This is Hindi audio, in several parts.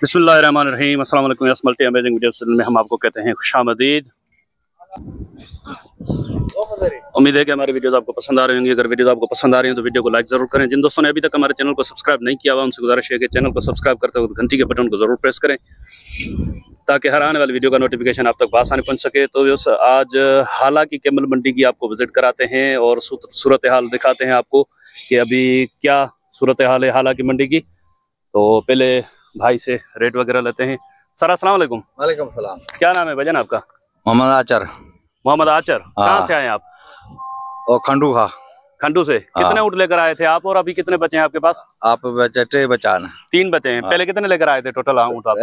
बिस्मिल्लाहिर्रहमानिर्रहीम। अस्सलाम वालेकुम। Yes multi amazing video channel में हम आपको कहते हैं खुशामदीद। उम्मीद है कि हमारी वीडियोस आपको पसंद आ रही होंगी। अगर वीडियो आपको पसंद आ रही है तो वीडियो को लाइक जरूर करें। जिन दोस्तों ने अभी तक हमारे चैनल को सब्सक्राइब नहीं किया हुआ उनसे गुजारिश है कि चैनल को सब्सक्राइब करते वक्त घंटी के बटन को जरूर प्रेस करें ताकि हर आने वाली वीडियो का नोटिफिकेशन आप तक आसानी पहुंच सके। तो आज हाला की कैमल मंडी की आपको विजिट कराते हैं और सूरत हाल दिखाते हैं आपको कि अभी क्या सूरत हाल है हाला की मंडी की। तो पहले भाई से रेट वगैरह लेते हैं। सर अस्सलाम वालेकुम। वालेकुम सलाम। क्या नाम है भजन आपका? मोहम्मद आचर। मोहम्मद आचर। कहाँ से आए आप? और खंडू खा। खंडू से। कितने ऊँट लेकर आए थे आप और अभी कितने बचे हैं आपके पास? आप बचे 3 बचा ना। 3 बचे हैं। पहले कितने लेकर आए थे टोटल ऊँट आप?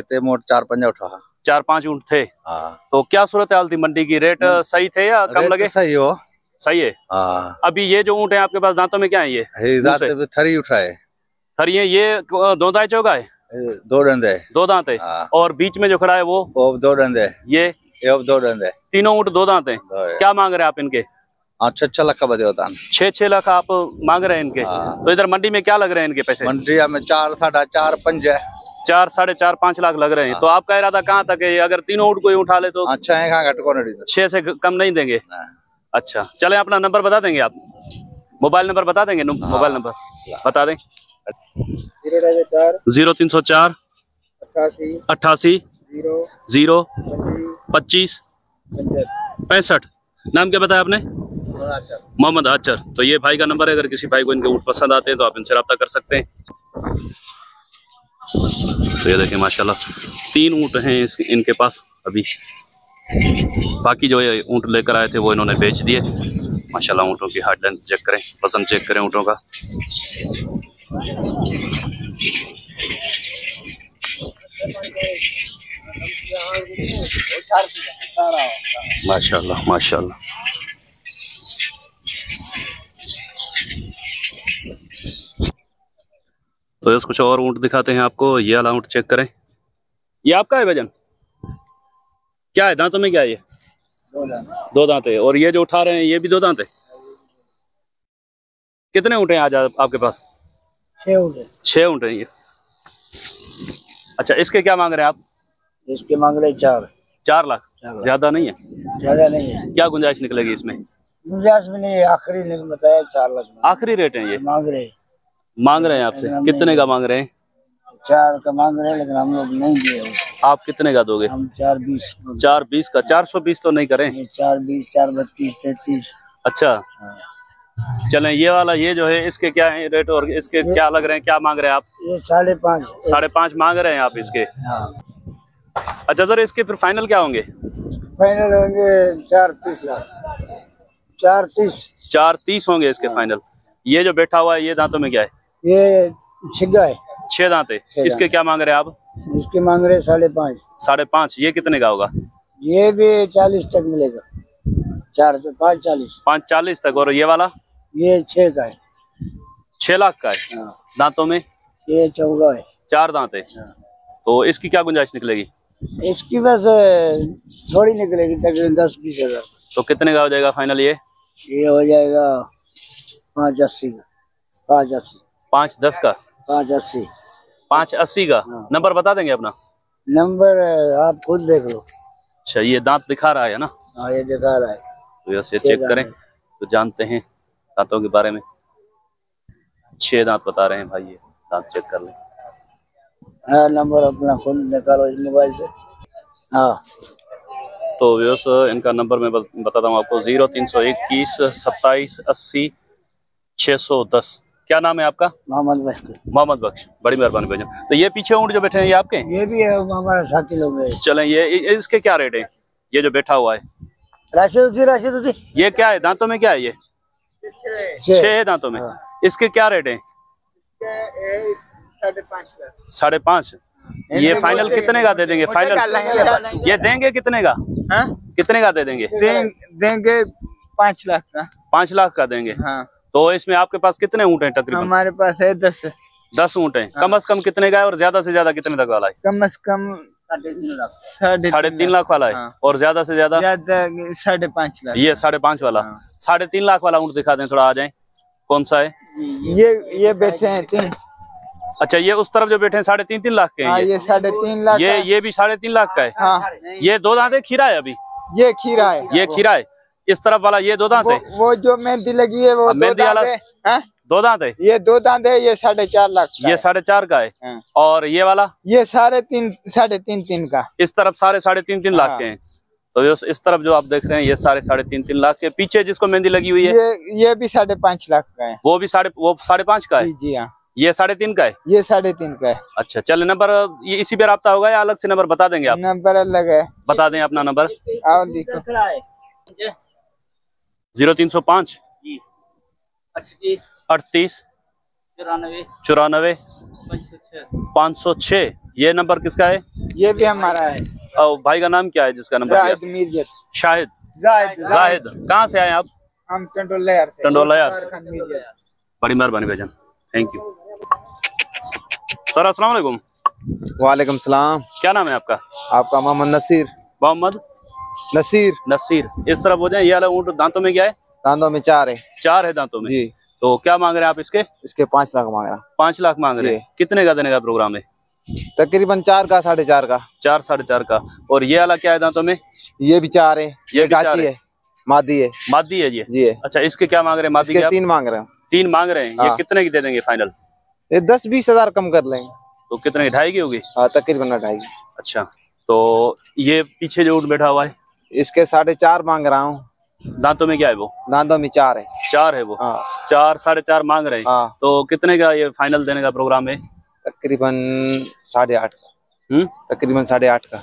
ते मोट 4-5 उठा। 4-5 ऊँट थे। तो क्या सूरत हाल थी मंडी की? रेट सही थे या कम लगे? सही हो। सही है। अभी ये जो ऊँट है आपके पास दांतों में क्या है? ये थरी उठाए। थरी है। ये 2 दांत चौका है? 2 दंद है। 2 दांत है। और बीच में जो खड़ा है वो 2 दंद है। ये 2 दंद है। तीनों ऊँट 2 दांत है। क्या मांग रहे हैं आप इनके? 6 लाख का बदे होता। 6 लाख आप मांग रहे हैं इनके। तो इधर मंडी में क्या लग रहे हैं इनके पैसे? मंडी में 4, 4.5, 5 है। 4, 4.5, 5 लाख लग रहे हैं। तो आपका इरादा कहाँ तक है? अगर तीनों ऊँट कोई उठा ले तो? अच्छा है। 6 से कम नहीं देंगे? अच्छा चले, अपना नंबर बता देंगे आप? मोबाइल नंबर बता देंगे? मोबाइल नंबर बता दें। 0304 88 0 25 65। नाम क्या बताया आपने? मोहम्मद आचर। तो ये भाई का नंबर है। अगर किसी भाई को इनके ऊँट पसंद आते हैं तो आप इनसे रब्ता कर सकते हैं। तो ये देखिए माशाल्लाह 3 ऊँट हैं इनके पास अभी। बाकी जो ये ऊँट लेकर आए थे वो इन्होंने बेच दिए। माशाल्लाह ऊँटों की हाइट लेंथ चेक करें, वजन चेक करें ऊँटों का। माशाल्लाह माशाल्लाह। तो इस कुछ और ऊँट दिखाते हैं आपको। ये वाला ऊँट चेक करें। ये आपका है भजन? क्या है दांतों में? क्या है ये? 2 दांत है। और ये जो उठा रहे हैं ये भी 2 दांत है? कितने ऊँट हैं आज आपके पास? 6 ऊँट है। 6 ऊँट है ये। अच्छा इसके क्या मांग रहे हैं आप? इसके मांग रहे 4 लाख। ज्यादा नहीं है? ज्यादा नहीं है। क्या गुंजाइश निकलेगी इसमें? गुंजाइश में नहीं, आखिरी नहीं बताया 4 लाख आखिरी रेट है ये? मांग रहे हैं आपसे? कितने का मांग रहे हैं? 4 का मांग रहे हैं लेकिन हम लोग नहीं दिए। आप कितने का दोगे? हम 4.20। 4.20 का? 420 तो नहीं करें? 4.20, 4.32, 33। अच्छा चलें। ये वाला ये जो है इसके क्या है रेट और इसके क्या लग रहे हैं? क्या मांग रहे हैं आप? ये 5.5। 5.5 मांग रहे हैं आप इसके? अच्छा सर इसके फिर फाइनल क्या होंगे? फाइनल होंगे 4.30 लाख। 4.30 होंगे इसके फाइनल। ये जो बैठा हुआ है ये दांतों में क्या है? ये छिग्गा है। 6 दांत है। इसके क्या मांग रहे हैं आप? इसके मांग रहे 5.5। 5.5। ये कितने का होगा? ये भी 40 तक मिलेगा। 5.40 तक। और ये वाला? ये 6 का है। 6 लाख का है। दांतों में? ये चौगा है। 4 दांत है। तो इसकी क्या गुंजाइश निकलेगी? इसकी बस थोड़ी निकलेगी, तकरीबन 10-20 हजार। तो कितने का हो जाएगा फाइनल? ये हो जाएगा 5.80 का। 5.10 का? 5.80। 5.80 का। नंबर बता देंगे अपना? नंबर आप खुद देख लो। अच्छा ये दांत दिखा रहा है ना? हाँ ये दिखा रहा है। तो ये चेक करें तो जानते हैं दांतों के बारे में। 6 दांत बता रहे हैं भाई। ये दांत चेक कर लें। हाँ नंबर अपना खुद निकालो इस मोबाइल से। हाँ तो व्यवस्था इनका नंबर मैं बताता हूँ आपको। 0321 27 80 610। क्या नाम है आपका? मोहम्मद बख्श। मोहम्मद बख्श। बड़ी मेहरबानी भैया। तो ये पीछे ऊँट जो बैठे हैं ये आपके? ये भी है, हमारे साथी लोग हैं। चलें ये इसके क्या रेट है? ये जो बैठा हुआ है राशिद ये क्या है? दांतों में क्या है? ये 6 है दांतों में। इसके क्या रेट है? 5.5। ये फाइनल कितने का दे देंगे? फाइनल ये देंगे कितने का? कितने का दे देंगे? देंगे 5 लाख का। 5 लाख का देंगे। हाँ। तो इसमें आपके पास कितने ऊँट हैं तकरीबन? हमारे पास है 10 ऊँट हैं। कम से कम कितने का है और ज्यादा से ज्यादा कितने तक वाला है? कम से कम 3.5 लाख वाला है। और ज्यादा से ज्यादा 5.5 लाख। ये 5.5 वाला। 3.5 लाख वाला ऊँट दिखा दें थोड़ा, आ जाए। कौन सा है? ये बैठे हैं 3। अच्छा, ये उस तरफ जो बैठे हैं 3.5 लाख के हैं? हाँ, ये 3.5 लाख ये भी 3.5 लाख का है। हाँ, ये 2 दांत है, खीरा है अभी? ये खीरा है। ये खीरा है। इस तरफ वाला ये 2 दांत है? वो जो मेहंदी लगी है वो 2 दांत है। 2 दांत है? ये 2 दांत है। ये 4.5 लाख का। ये 4.5 का है। हाँ। और ये वाला? ये 3.5 का। इस तरफ 3.5 लाख के हैं। तो इस तरफ जो आप देख रहे हैं ये 3.5 लाख के। पीछे जिसको मेहंदी लगी हुई है ये भी 5.5 लाख का है। वो 5.5 का है? जी हाँ। ये 3.5 का है? ये 3.5 का है। अच्छा, चल नंबर ये इसी पे रब्ता होगा या अलग से नंबर बता देंगे आप? नंबर अलग है। बता दें अपना नंबर। आओ लिखो। 0305 38 94 506। ये नंबर किसका है? ये भी हमारा है। और भाई का नाम क्या है जिसका नंबर जाहिद मिर्जा। शाहिद जाहिद। कहाँ से आए आप? हम टंडोलायर से। टंडोलायर से। बड़ी मेहरबानी भाईजान, थैंक यू सर। अस्सलाम वालेकुम। वालेकुम सलाम। क्या नाम है आपका? आपका मोहम्मद नसीर। मोहम्मद नसीर। इस तरफ हो जाए। ये वाला ऊँट दांतों में क्या है? दांतों में 4 है। 4 है दांतों में जी। तो क्या मांग रहे हैं आप इसके? इसके 5 लाख मांग रहा। 5 लाख मांग रहे हैं। कितने का देने का प्रोग्राम है? तकरीबन 4 का 4.5 का। 4 4.5 का। और ये वाला क्या है दांतों में? ये भी 4 है। ये चाची है, मादी है। मादी है ये? जी है। अच्छा, इसके क्या मांग रहे हैं? मादी के 3 मांग रहे हैं। 3 मांग रहे हैं। ये कितने की दे देंगे फाइनल? ये 10-20 हजार कम कर लेंगे। तो कितने की? 2.5 की होगी? हाँ, तकरीबन 2.5। अच्छा, तो ये पीछे जो ऊँट बैठा हुआ है इसके 4.5 मांग रहा हूँ। दांतों में क्या है वो? दांतों में 4 है। 4 है वो? हाँ। 4 4.5 मांग रहे हैं। हाँ। तो कितने का ये फाइनल देने का प्रोग्राम है? तकरीबन 8.5 का। तकरीबन 8.5 का।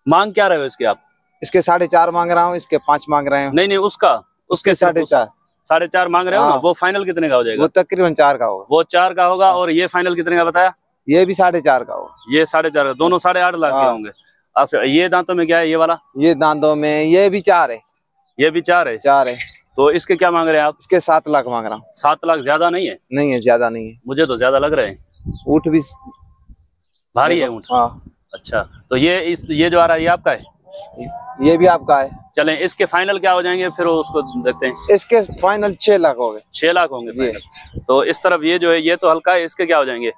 मांग क्या रहे हो इसके आप? इसके 4.5 मांग रहा हूँ, इसके 5 मांग रहे हैं। नहीं, उसका उसके 4.5 4.5 मांग रहे हो ना? वो फाइनल कितने का हो जाएगा? वो तकरीबन 4 का होगा। वो 4 का होगा। और ये फाइनल कितने का बताया? ये भी 4.5 का होगा। ये 4.5 का। दोनों 8.5 लाख के होंगे। अच्छा, ये दांतों में क्या है ये वाला? ये दांतों में ये भी 4 है। ये भी 4 है? 4 है। तो इसके क्या मांग रहे हैं आप? इसके 7 लाख मांग रहा हूँ। 7 लाख ज्यादा नहीं है? नहीं है, ज्यादा नहीं है। मुझे तो ज्यादा लग रहे हैं। ऊँट भी भारी है ऊँट। हाँ। अच्छा, तो ये जो आ रहा है ये आपका है? ये भी आपका है। चलें, इसके फाइनल क्या हो जाएंगे फिर उसको देखते हैं। इसके फाइनल 6 लाख हो गए। 6 लाख होंगे फाइनल। तो इस तरफ ये जो है ये तो हल्का है, इसके क्या हो जाएंगे?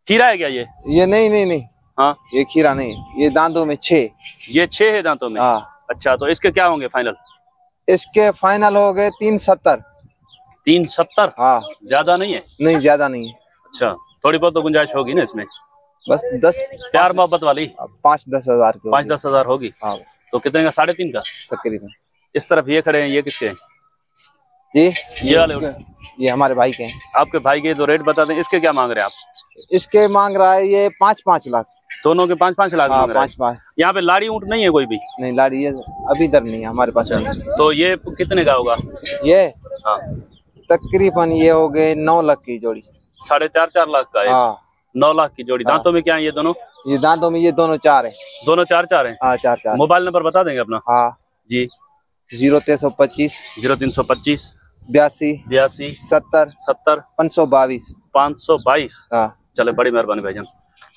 खीरा है क्या ये? ये नहीं। हाँ, ये खीरा नहीं, ये दांतों में 6। ये 6 है दांतों में? हाँ। अच्छा, तो इसके क्या होंगे फाइनल? इसके फाइनल हो गए 370। 370? हाँ। ज्यादा नहीं है? नहीं, ज्यादा नहीं है। अच्छा, थोड़ी बहुत तो गुंजाइश होगी ना इसमें? बस 10 प्यार मोहब्बत वाली 5-10 हजार की। 5-10 हजार होगी। हाँ बस। तो कितने का? 3.5 का तकरीबन। इस तरफ ये खड़े हैं, ये किसके हैं? जी, ये वाले ये हमारे भाई के हैं। आपके भाई के? तो रेट बता दें। इसके क्या मांग रहे हैं आप? इसके मांग रहा है ये 5-5 लाख। दोनों के 5-5 लाख हाँ, मांग रहा है। 5-5। यहाँ पे लाड़ी ऊँट नहीं है कोई भी? नहीं, लाड़ी ये अभी इधर नहीं है हमारे पास। तो ये कितने का होगा ये? हाँ, तकरीबन ये हो गए 9 लाख की जोड़ी। 4.5 लाख का है? हाँ। 9 लाख की जोड़ी। दांतों में क्या है ये दोनों? ये दांतों में ये दोनों 4 है। दोनों 4 है? हाँ, 4। मोबाइल नंबर बता देंगे अपना? हाँ जी। 0325 0325 82 82 70 70 522। 522। हाँ। चले, बड़ी मेहरबानी भाईजान।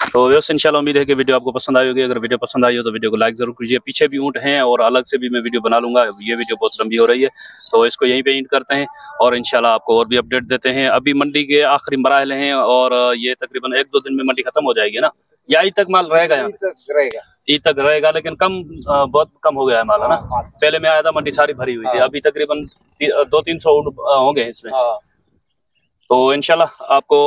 तो वैसे इंशाल्लाह उम्मीद है कि वीडियो आपको पसंद आई होगी। अगर वीडियो पसंद आई हो तो वीडियो को लाइक जरूर कीजिए। पीछे भी ऊँट हैं और अलग से भी मैं वीडियो बना लूंगा। ये वीडियो बहुत लंबी हो रही है तो इसको यहीं पे एंड करते हैं और इंशाल्लाह आपको और भी अपडेट देते हैं। अभी मंडी के आखिरी मराहल हैं और ये तकरीबन 1-2 दिन में मंडी खत्म हो जाएगी ना, या ईद तक माल रहेगा? यहाँ ईद तक रहेगा, लेकिन बहुत कम हो गया है माल, है ना? पहले मैं आया था मंडी सारी भरी हुई थी। अभी तकरीबन 200-300 ऊँट होंगे इसमें। तो इंशाल्लाह आपको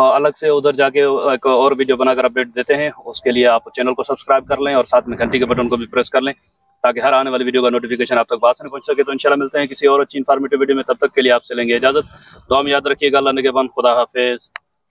अलग से उधर जाके एक और वीडियो बनाकर अपडेट देते हैं। उसके लिए आप चैनल को सब्सक्राइब कर लें और साथ में घंटी के बटन को भी प्रेस कर लें ताकि हर आने वाली वीडियो का नोटिफिकेशन आप तक आसानी पहुंच सके। तो इंशाल्लाह मिलते हैं किसी और अच्छी इन्फॉर्मेटिव वीडियो में। तब तक के लिए आपसे लेंगे इजाजत। दुआ में याद रखिएगा। अल्लाह ने के बाद खुदा हाफिज।